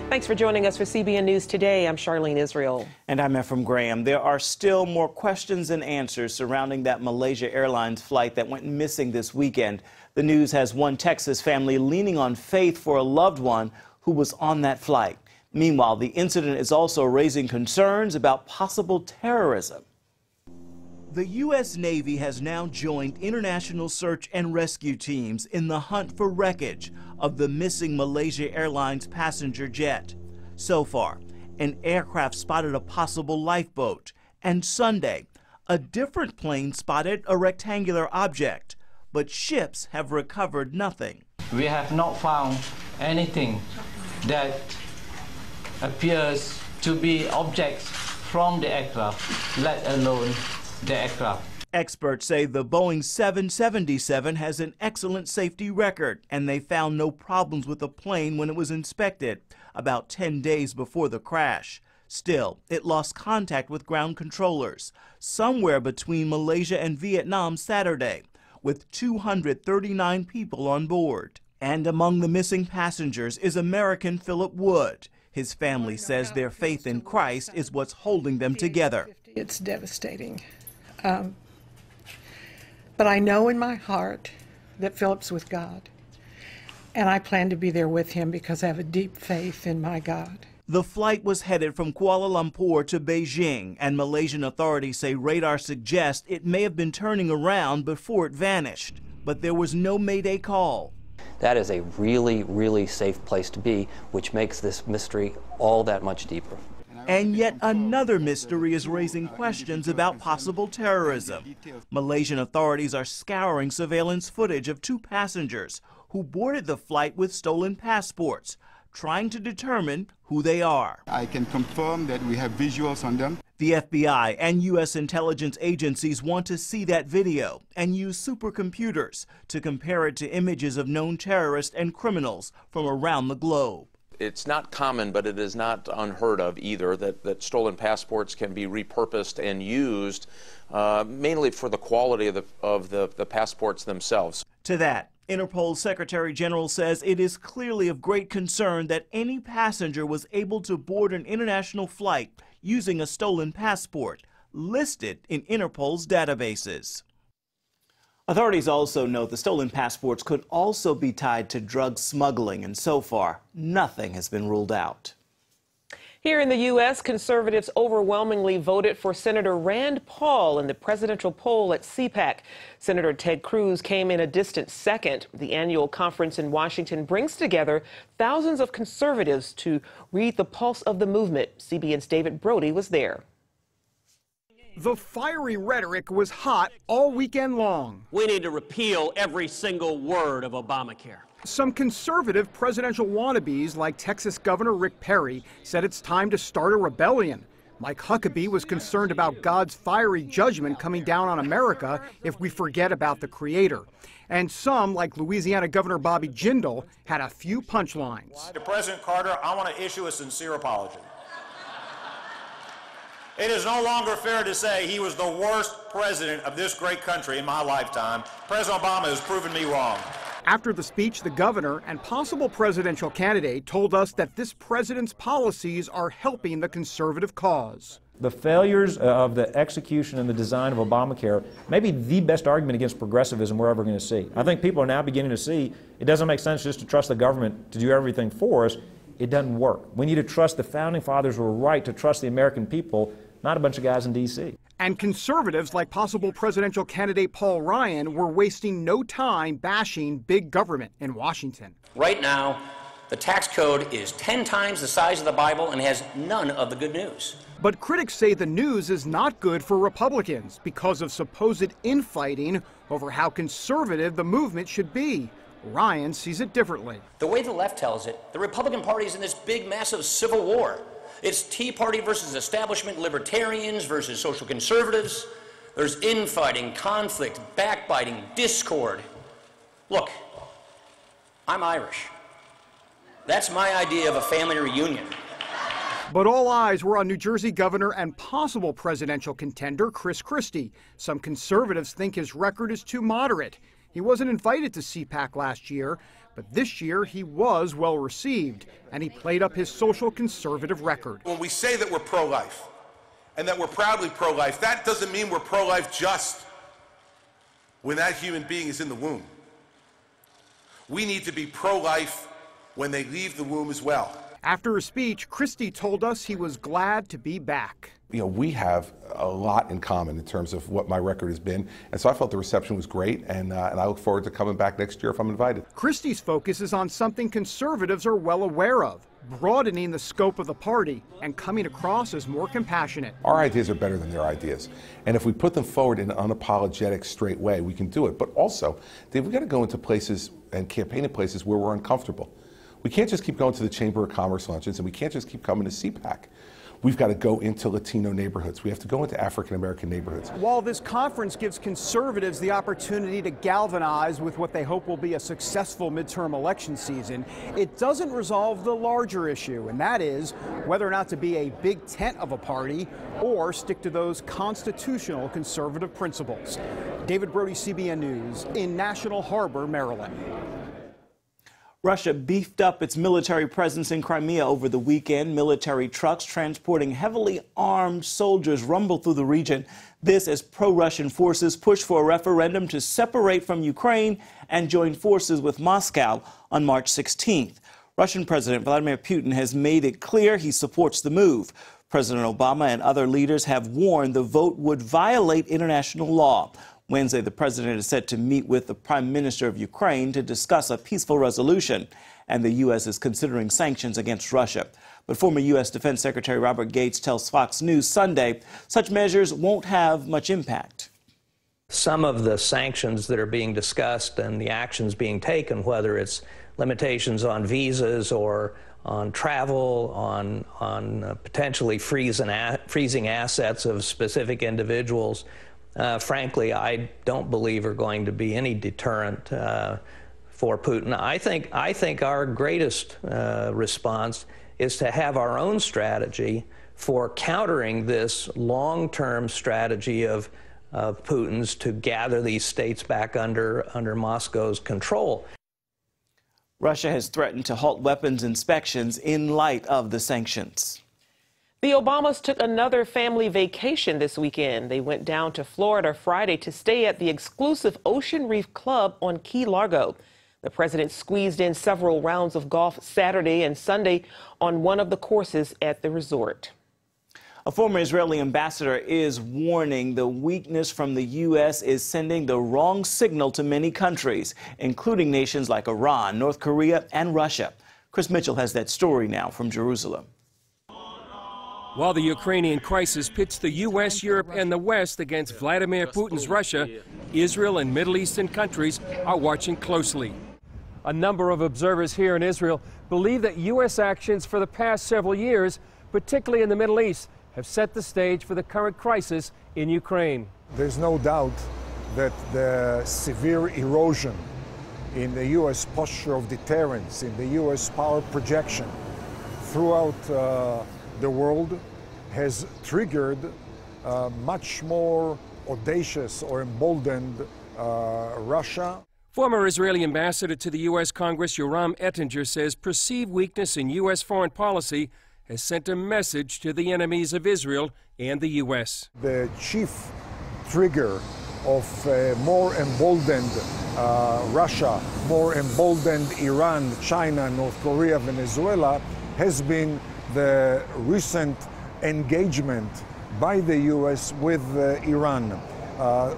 Thanks for joining us for CBN News Today. I'm Charlene Israel. And I'm Ephraim Graham. There are still more questions and answers surrounding that Malaysia Airlines flight that went missing this weekend. The news has one Texas family leaning on faith for a loved one who was on that flight. Meanwhile, the incident is also raising concerns about possible terrorism. The U.S. Navy has now joined international search and rescue teams in the hunt for wreckage of the missing Malaysia Airlines passenger jet. So far, an aircraft spotted a possible lifeboat, and Sunday, a different plane spotted a rectangular object, but ships have recovered nothing. We have not found anything that appears to be objects from the aircraft, let alone the aircraft. Experts say the Boeing 777 has an excellent safety record, and they found no problems with the plane when it was inspected about 10 days before the crash. Still, it lost contact with ground controllers somewhere between Malaysia and Vietnam Saturday, with 239 people on board. And among the missing passengers is American Philip Wood. His family says their faith in Christ is what's holding them together. It's devastating. But I know in my heart that Philip's with God, and I plan to be there with him because I have a deep faith in my God. The flight was headed from Kuala Lumpur to Beijing, and Malaysian authorities say radar suggests it may have been turning around before it vanished. But there was no Mayday call. That is a really, really safe place to be, which makes this mystery all that much deeper. And yet another mystery is raising questions about possible terrorism. Malaysian authorities are scouring surveillance footage of two passengers who boarded the flight with stolen passports, trying to determine who they are. I can confirm that we have visuals on them. The FBI and U.S. intelligence agencies want to see that video and use supercomputers to compare it to images of known terrorists and criminals from around the globe. It's not common, but it is not unheard of either, that stolen passports can be repurposed and used mainly for the quality of the passports themselves. To that, Interpol's Secretary General says it is clearly of great concern that any passenger was able to board an international flight using a stolen passport listed in Interpol's databases. Authorities also note the stolen passports could also be tied to drug smuggling, and so far, nothing has been ruled out. Here in the U.S., conservatives overwhelmingly voted for Senator Rand Paul in the presidential poll at CPAC. Senator Ted Cruz came in a distant second. The annual conference in Washington brings together thousands of conservatives to read the pulse of the movement. CBN's David Brody was there. The fiery rhetoric was hot all weekend long. We need to repeal every single word of Obamacare. Some conservative presidential wannabes like Texas Governor Rick Perry said it's time to start a rebellion. Mike Huckabee was concerned about God's fiery judgment coming down on America if we forget about the Creator. And some, like Louisiana Governor Bobby Jindal, had a few punchlines. To President Carter, I want to issue a sincere apology. It is no longer fair to say he was the worst president of this great country in my lifetime. President Obama has proven me wrong. After the speech, the governor and possible presidential candidate told us that this president's policies are helping the conservative cause. The failures of the execution and the design of Obamacare may be the best argument against progressivism we're ever going to see. I think people are now beginning to see it doesn't make sense just to trust the government to do everything for us. It doesn't work. We need to trust the founding fathers were right to trust the American people, not a bunch of guys in D.C. And conservatives like possible presidential candidate Paul Ryan were wasting no time bashing big government in Washington. Right now, the tax code is 10 times the size of the Bible and has none of the good news. But critics say the news is not good for Republicans because of supposed infighting over how conservative the movement should be. Ryan sees it differently. The way the left tells it, the Republican Party is in this big, massive civil war. It's Tea Party versus establishment libertarians versus social conservatives. There's infighting, conflict, backbiting, discord. Look, I'm Irish. That's my idea of a family reunion. But all eyes were on New Jersey governor and possible presidential contender Chris Christie. Some conservatives think his record is too moderate. He wasn't invited to CPAC last year, but this year he was well received, and he played up his social conservative record. When we say that we're pro-life and that we're proudly pro-life, that doesn't mean we're pro-life just when that human being is in the womb. We need to be pro-life when they leave the womb as well. After his speech, Christie told us he was glad to be back. You know, we have a lot in common in terms of what my record has been, and so I felt the reception was great, and I look forward to coming back next year if I'm invited. Christie's focus is on something conservatives are well aware of, broadening the scope of the party and coming across as more compassionate. Our ideas are better than their ideas, and if we put them forward in an unapologetic, straight way, we can do it. But also, Dave, we've got to go into places and campaign in places where we're uncomfortable. We can't just keep going to the Chamber of Commerce luncheons, and we can't just keep coming to CPAC. We've got to go into Latino neighborhoods. We have to go into African American neighborhoods. While this conference gives conservatives the opportunity to galvanize with what they hope will be a successful midterm election season, it doesn't resolve the larger issue, and that is whether or not to be a big tent of a party or stick to those constitutional conservative principles. David Brody, CBN News, in National Harbor, Maryland. Russia beefed up its military presence in Crimea over the weekend. Military trucks transporting heavily armed soldiers rumbled through the region. This as pro-Russian forces push for a referendum to separate from Ukraine and join forces with Moscow on March 16th. Russian President Vladimir Putin has made it clear he supports the move. President Obama and other leaders have warned the vote would violate international law. Wednesday, the president is set to meet with the Prime Minister of Ukraine to discuss a peaceful resolution, and the U.S. is considering sanctions against Russia. But former U.S. Defense Secretary Robert Gates tells Fox News Sunday such measures won't have much impact. Some of the sanctions that are being discussed and the actions being taken, whether it's limitations on visas or on travel, on potentially freezing assets of specific individuals, frankly, I don't believe are going to be any deterrent for Putin. I think our greatest response is to have our own strategy for countering this long-term strategy of Putin's to gather these states back under Moscow's control. Russia has threatened to halt weapons inspections in light of the sanctions. The Obamas took another family vacation this weekend. They went down to Florida Friday to stay at the exclusive Ocean Reef Club on Key Largo. The president squeezed in several rounds of golf Saturday and Sunday on one of the courses at the resort. A former Israeli ambassador is warning the weakness from the U.S. is sending the wrong signal to many countries, including nations like Iran, North Korea, and Russia. Chris Mitchell has that story now from Jerusalem. While the Ukrainian crisis pits the U.S., Europe, and the West against Vladimir Putin's Russia, Israel and Middle Eastern countries are watching closely. A number of observers here in Israel believe that U.S. actions for the past several years, particularly in the Middle East, have set the stage for the current crisis in Ukraine. There's no doubt that the severe erosion in the U.S. posture of deterrence, in the U.S. power projection throughout the world has triggered much more audacious or emboldened Russia. Former Israeli ambassador to the U.S. Congress Yoram Ettinger says perceived weakness in U.S. foreign policy has sent a message to the enemies of Israel and the U.S. The chief trigger of more emboldened Russia, more emboldened Iran, China, North Korea, Venezuela has been the recent engagement by the U.S. with Iran.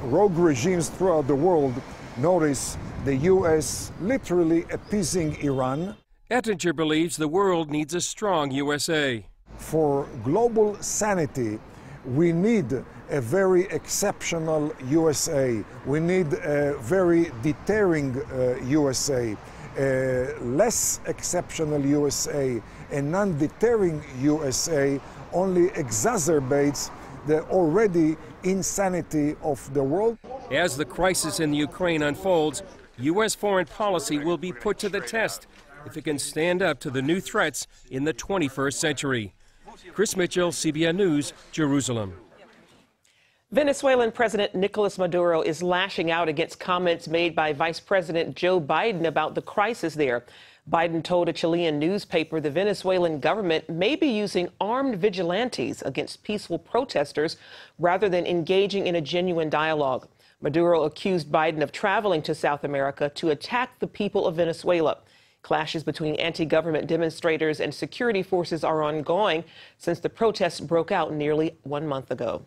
Rogue regimes throughout the world notice the U.S. literally appeasing Iran. Ettinger believes the world needs a strong USA. For global sanity, we need a very exceptional USA. We need a very deterring USA. A less exceptional USA, a non-deterring USA only exacerbates the already insanity of the world. As the crisis in the Ukraine unfolds, U.S. foreign policy will be put to the test if it can stand up to the new threats in the 21st century. Chris Mitchell, CBN News, Jerusalem. Venezuelan President Nicolas Maduro is lashing out against comments made by Vice President Joe Biden about the crisis there. Biden told a Chilean newspaper the Venezuelan government may be using armed vigilantes against peaceful protesters rather than engaging in a genuine dialogue. Maduro accused Biden of traveling to South America to attack the people of Venezuela. Clashes between anti-government demonstrators and security forces are ongoing since the protests broke out nearly 1 month ago.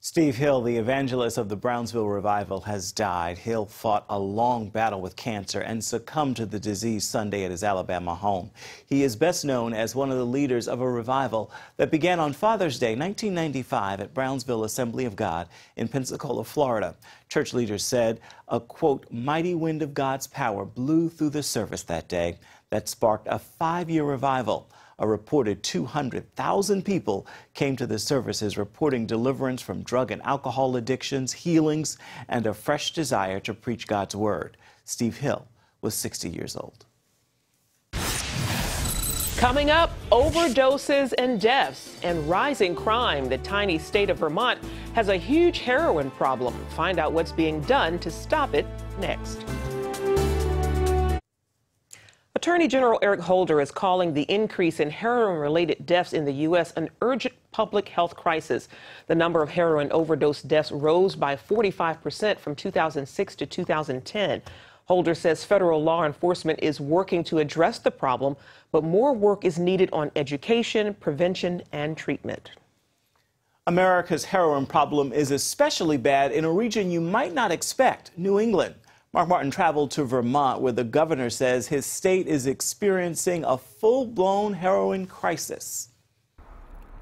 Steve Hill, the evangelist of the Brownsville revival, has died. Hill fought a long battle with cancer and succumbed to the disease Sunday at his Alabama home. He is best known as one of the leaders of a revival that began on Father's Day, 1995, at Brownsville Assembly of God in Pensacola, Florida. Church leaders said a, quote, mighty wind of God's power blew through the service that day that sparked a 5-year revival. A reported 200,000 people came to the services reporting deliverance from drug and alcohol addictions, healings, and a fresh desire to preach God's word. Steve Hill was 60 years old. Coming up, overdoses and deaths and rising crime. The tiny state of Vermont has a huge heroin problem. Find out what's being done to stop it next. Attorney General Eric Holder is calling the increase in heroin-related deaths in the U.S. an urgent public health crisis. The number of heroin overdose deaths rose by 45% from 2006 to 2010. Holder says federal law enforcement is working to address the problem, but more work is needed on education, prevention, and treatment. America's heroin problem is especially bad in a region you might not expect, New England. Mark Martin traveled to Vermont, where the governor says his state is experiencing a full-blown heroin crisis.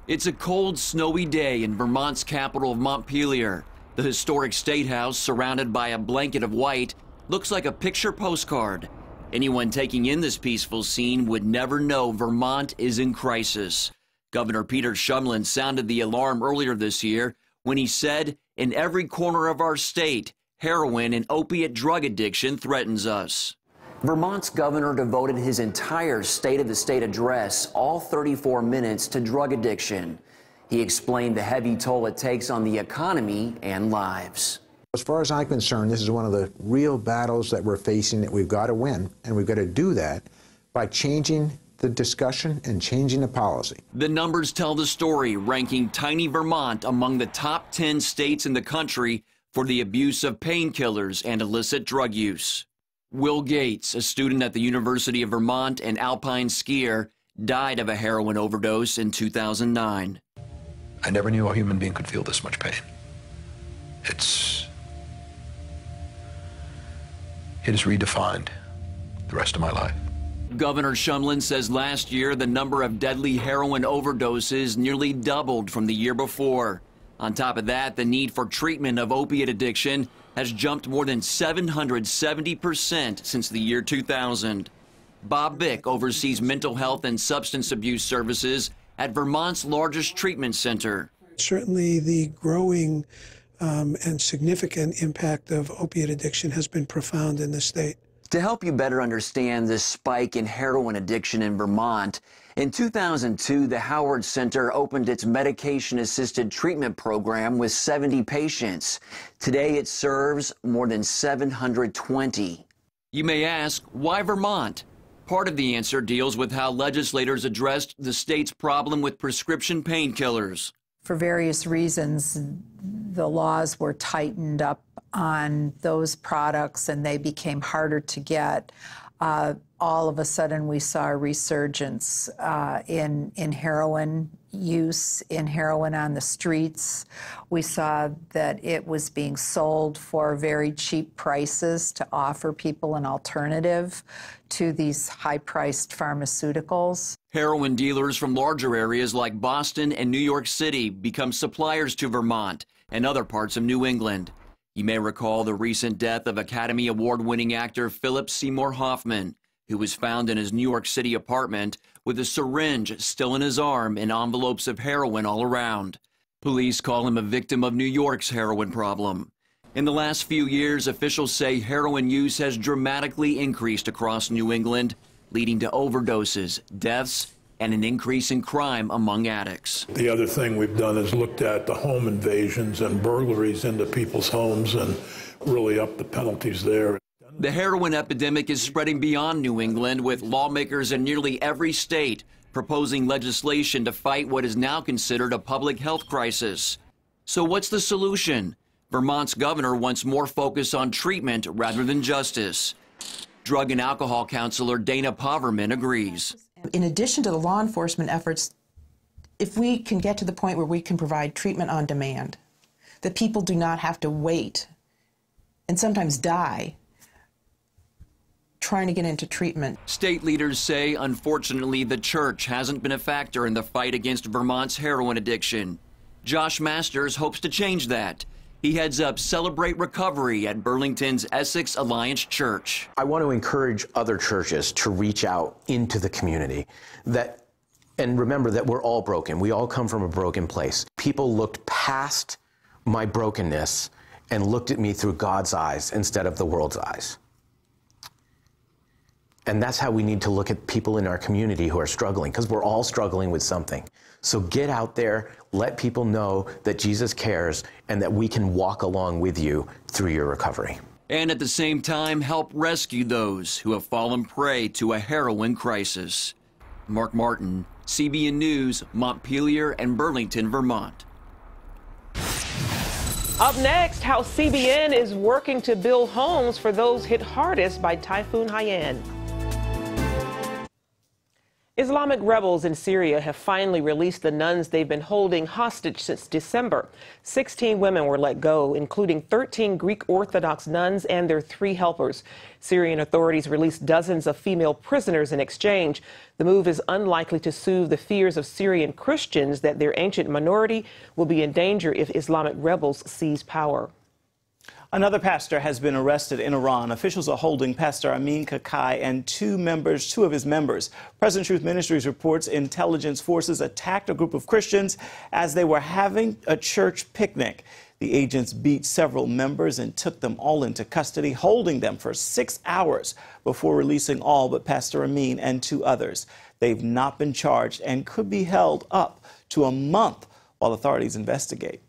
It's a cold, snowy day in Vermont's capital of Montpelier. The historic State House, surrounded by a blanket of white, looks like a picture postcard. Anyone taking in this peaceful scene would never know Vermont is in crisis. Governor Peter Shumlin sounded the alarm earlier this year when he said, in every corner of our state, heroin and opiate drug addiction threatens us. Vermont's governor devoted his entire State of the State address, all 34 minutes, to drug addiction. He explained the heavy toll it takes on the economy and lives. As far as I'm concerned, this is one of the real battles that we're facing that we've got to win, and we've got to do that by changing the discussion and changing the policy. The numbers tell the story, ranking tiny Vermont among the top 10 states in the country for the abuse of painkillers and illicit drug use. Will Gates, a student at the University of Vermont and alpine skier, died of a heroin overdose in 2009. I never knew a human being could feel this much pain. It has redefined the rest of my life. Governor Shumlin says last year the number of deadly heroin overdoses nearly doubled from the year before. On top of that, the need for treatment of opiate addiction has jumped more than 770% since the year 2000. Bob Bick oversees mental health and substance abuse services at Vermont's largest treatment center. Certainly the growing and significant impact of opiate addiction has been profound in the state. To help you better understand this spike in heroin addiction in Vermont, in 2002, the Howard Center opened its medication-assisted treatment program with 70 patients. Today, it serves more than 720. You may ask, why Vermont? Part of the answer deals with how legislators addressed the state's problem with prescription painkillers. For various reasons, the laws were tightened up on those products and they became harder to get. All of a sudden, we saw a resurgence in heroin use, in heroin on the streets. We saw that it was being sold for very cheap prices to offer people an alternative to these high-priced pharmaceuticals. Heroin dealers from larger areas like Boston and New York City become suppliers to Vermont and other parts of New England. You may recall the recent death of Academy Award-winning actor Philip Seymour Hoffman, who was found in his New York City apartment with a syringe still in his arm and envelopes of heroin all around. Police call him a victim of New York's heroin problem. In the last few years, officials say heroin use has dramatically increased across New England, leading to overdoses, deaths, and an increase in crime among addicts. The other thing we've done is looked at the home invasions and burglaries into people's homes and really upped the penalties there. The heroin epidemic is spreading beyond New England, with lawmakers in nearly every state proposing legislation to fight what is now considered a public health crisis. So what's the solution? Vermont's governor wants more focus on treatment rather than justice. Drug and alcohol counselor Dana Poverman agrees. In addition to the law enforcement efforts, if we can get to the point where we can provide treatment on demand, that people do not have to wait and sometimes die trying to get into treatment. State leaders say, unfortunately, the church hasn't been a factor in the fight against Vermont's heroin addiction. Josh Masters hopes to change that. He heads up Celebrate Recovery at Burlington's Essex Alliance Church. I want to encourage other churches to reach out into the community and remember that we're all broken. We all come from a broken place. People looked past my brokenness and looked at me through God's eyes instead of the world's eyes. And that's how we need to look at people in our community who are struggling, because we're all struggling with something. So get out there, let people know that Jesus cares and that we can walk along with you through your recovery. And at the same time, help rescue those who have fallen prey to a heroin crisis. Mark Martin, CBN News, Montpelier and Burlington, Vermont. Up next, how CBN is working to build homes for those hit hardest by Typhoon Haiyan. Islamic rebels in Syria have finally released the nuns they've been holding hostage since December. 16 women were let go, including 13 Greek Orthodox nuns and their 3 helpers. Syrian authorities released dozens of female prisoners in exchange. The move is unlikely to soothe the fears of Syrian Christians that their ancient minority will be in danger if Islamic rebels seize power. Another pastor has been arrested in Iran. Officials are holding Pastor Amin Kakai and two of his members. Present Truth Ministries reports intelligence forces attacked a group of Christians as they were having a church picnic. The agents beat several members and took them all into custody, holding them for 6 hours before releasing all but Pastor Amin and 2 others. They've not been charged and could be held up to a month while authorities investigate.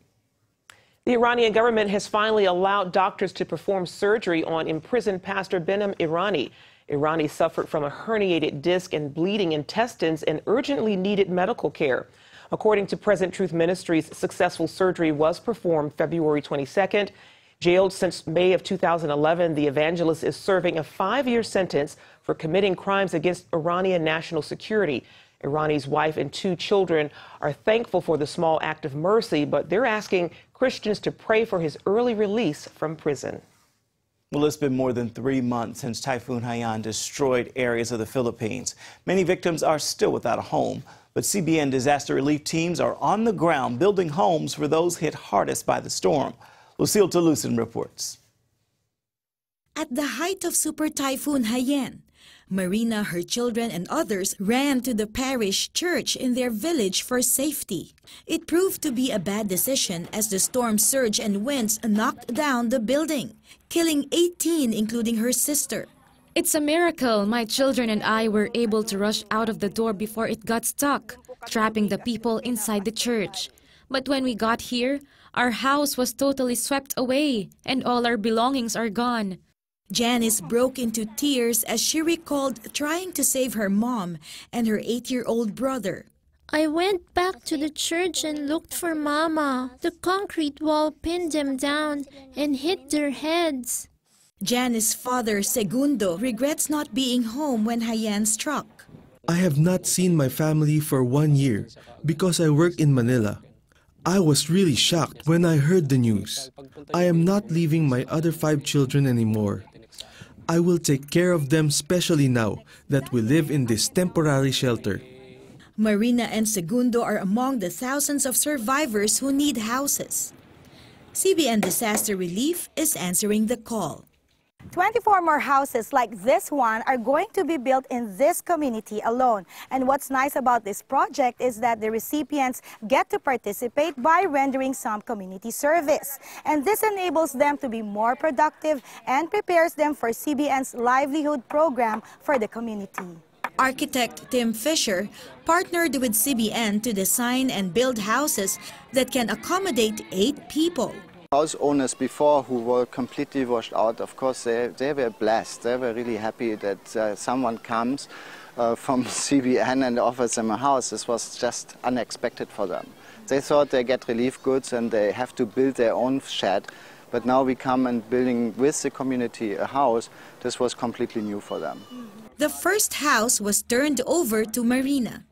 The Iranian government has finally allowed doctors to perform surgery on imprisoned Pastor Behnam Irani. Irani suffered from a herniated disc and bleeding intestines and urgently needed medical care. According to Present Truth Ministries, successful surgery was performed February 22nd. Jailed since May of 2011, the evangelist is serving a 5-year sentence for committing crimes against Iranian national security. Irani's wife and 2 children are thankful for the small act of mercy, but they're asking Christians to pray for his early release from prison. Well, it's been more than 3 months since Typhoon Haiyan destroyed areas of the Philippines. Many victims are still without a home, but CBN disaster relief teams are on the ground building homes for those hit hardest by the storm. Lucille Toulousan reports. At the height of Super Typhoon Haiyan, Marina, her children, and others ran to the parish church in their village for safety. It proved to be a bad decision as the storm surge and winds knocked down the building, killing 18, including her sister. It's a miracle my children and I were able to rush out of the door before it got stuck, trapping the people inside the church. But when we got here, our house was totally swept away and all our belongings are gone. Janice broke into tears as she recalled trying to save her mom and her 8-year-old brother. I went back to the church and looked for Mama. The concrete wall pinned them down and hit their heads. Janice's father, Segundo, regrets not being home when Haiyan struck. I have not seen my family for 1 year because I work in Manila. I was really shocked when I heard the news. I am not leaving my other 5 children anymore. I will take care of them, especially now that we live in this temporary shelter. Marina and Segundo are among the thousands of survivors who need houses. CBN Disaster Relief is answering the call. 24 more houses like this one are going to be built in this community alone. And what's nice about this project is that the recipients get to participate by rendering some community service. And this enables them to be more productive and prepares them for CBN's livelihood program for the community. Architect Tim Fisher partnered with CBN to design and build houses that can accommodate 8 people. House owners before who were completely washed out, of course, they were blessed. They were really happy that someone comes from CBN and offers them a house. This was just unexpected for them. They thought they get relief goods and they have to build their own shed. But now we come and building with the community a house. This was completely new for them. The first house was turned over to Marina.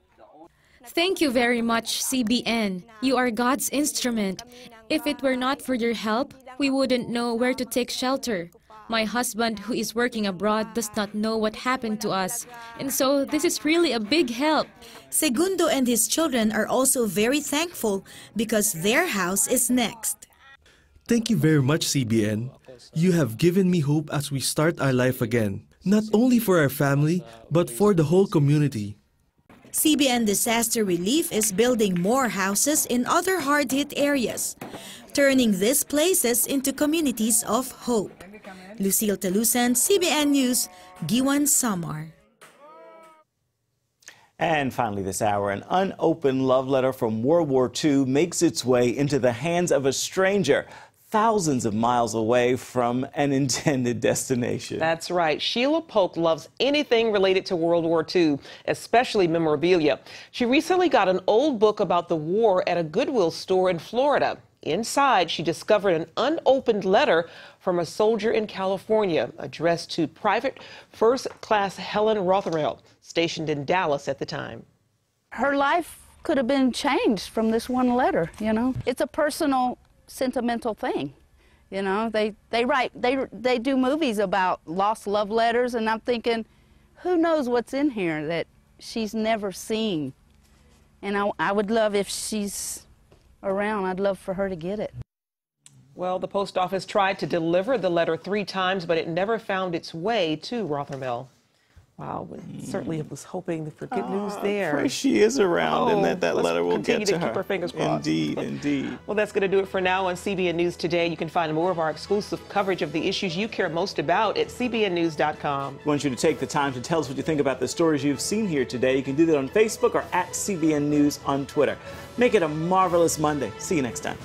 Thank you very much, CBN. You are God's instrument. If it were not for your help, we wouldn't know where to take shelter. My husband, who is working abroad, does not know what happened to us. And so this is really a big help. Segundo and his children are also very thankful because their house is next. Thank you very much, CBN. You have given me hope as we start our life again, not only for our family, but for the whole community. CBN Disaster Relief is building more houses in other hard-hit areas, turning these places into communities of hope. Lucille Talusan, CBN News, Giwan, Samar. And finally this hour, an unopened love letter from World War II makes its way into the hands of a stranger thousands of miles away from an intended destination. That's right. Sheila Polk loves anything related to World War II, especially memorabilia. She recently got an old book about the war at a Goodwill store in Florida. Inside, she discovered an unopened letter from a soldier in California addressed to Private First Class Helen Rotherell, stationed in Dallas at the time. Her life could have been changed from this one letter, you know. It's a personal, sentimental thing. You know, they do movies about lost love letters, and I'm thinking, who knows what's in here that she's never seen? And I would love, if she's around, I'd love for her to get it. Well, the post office tried to deliver the letter 3 times, but it never found its way to Rothermel. Wow, certainly was hoping for good news there. Pray she is around and that letter will get to her. Keep our fingers crossed. Indeed, indeed. Well, that's going to do it for now on CBN News Today. You can find more of our exclusive coverage of the issues you care most about at cbnnews.com. We want you to take the time to tell us what you think about the stories you've seen here today. You can do that on Facebook or at CBN News on Twitter. Make it a marvelous Monday. See you next time.